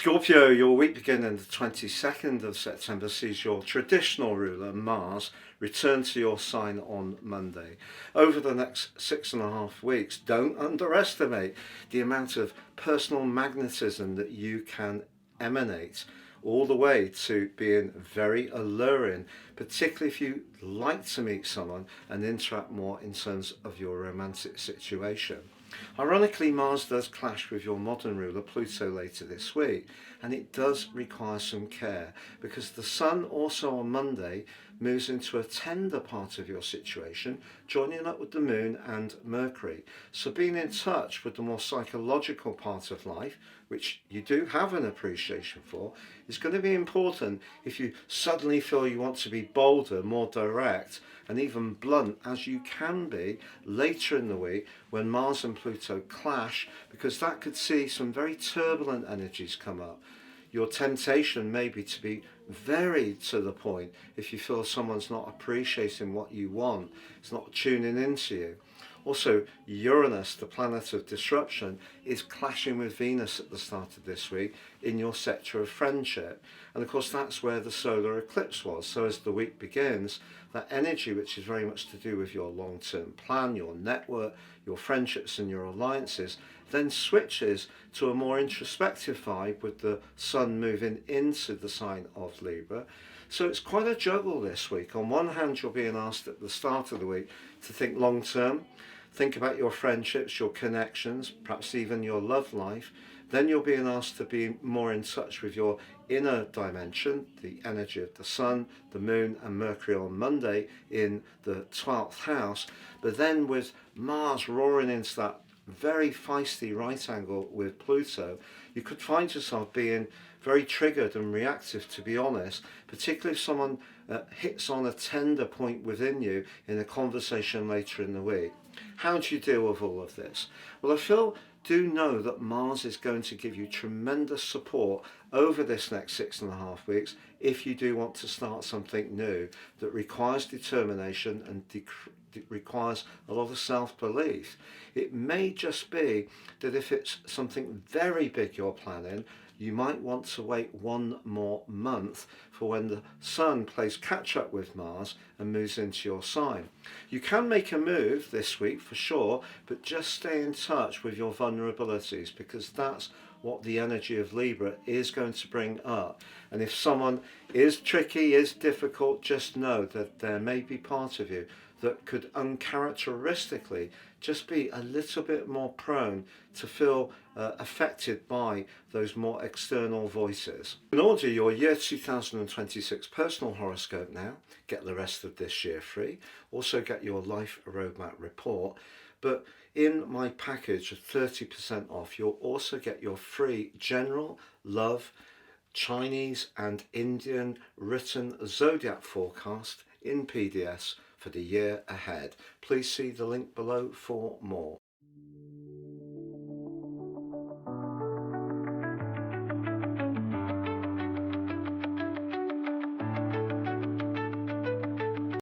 Scorpio, your week beginning the 22nd of September sees your traditional ruler, Mars, return to your sign on Monday. Over the next 6.5 weeks, don't underestimate the amount of personal magnetism that you can emanate, all the way to being very alluring, particularly if you like to meet someone and interact more in terms of your romantic situation. Ironically, Mars does clash with your modern ruler Pluto later this week, and it does require some care because the Sun also on Monday moves into a tender part of your situation, joining up with the Moon and Mercury. So being in touch with the more psychological part of life, which you do have an appreciation for, is going to be important if you suddenly feel you want to be bolder, more direct, and even blunt as you can be later in the week when Mars and Pluto clash, because that could see some very turbulent energies come up. Your temptation may be to be very to the point if you feel someone's not appreciating what you want, it's not tuning into you. Also, Uranus, the planet of disruption, is clashing with Venus at the start of this week in your sector of friendship. And of course, that's where the solar eclipse was. So as the week begins, that energy, which is very much to do with your long-term plan, your network, your friendships and your alliances, then switches to a more introspective vibe with the Sun moving into the sign of Libra. So it's quite a juggle this week. On one hand, you're being asked at the start of the week to think long term, think about your friendships, your connections, perhaps even your love life. Then you're being asked to be more in touch with your inner dimension, the energy of the Sun, the Moon and Mercury on Monday in the 12th house. But then with Mars roaring into that very feisty right angle with Pluto, you could find yourself being very triggered and reactive, to be honest, particularly if someone hits on a tender point within you in a conversation later in the week. How do you deal with all of this? Well, do know that Mars is going to give you tremendous support over this next 6.5 weeks if you do want to start something new that requires determination and requires a lot of self-belief. It may just be that if it's something very big you're planning, you might want to wait one more month for when the Sun plays catch up with Mars and moves into your sign. You can make a move this week for sure, but just stay in touch with your vulnerabilities, because that's what the energy of Libra is going to bring up. And if someone is tricky, is difficult, just know that there may be part of you that could uncharacteristically just be a little bit more prone to feel affected by those more external voices. In order your year 2026 personal horoscope now, get the rest of this year free. Also get your life roadmap report. But in my package of 30% off, you'll also get your free general love, Chinese and Indian written zodiac forecast in PDFs for the year ahead. Please see the link below for more.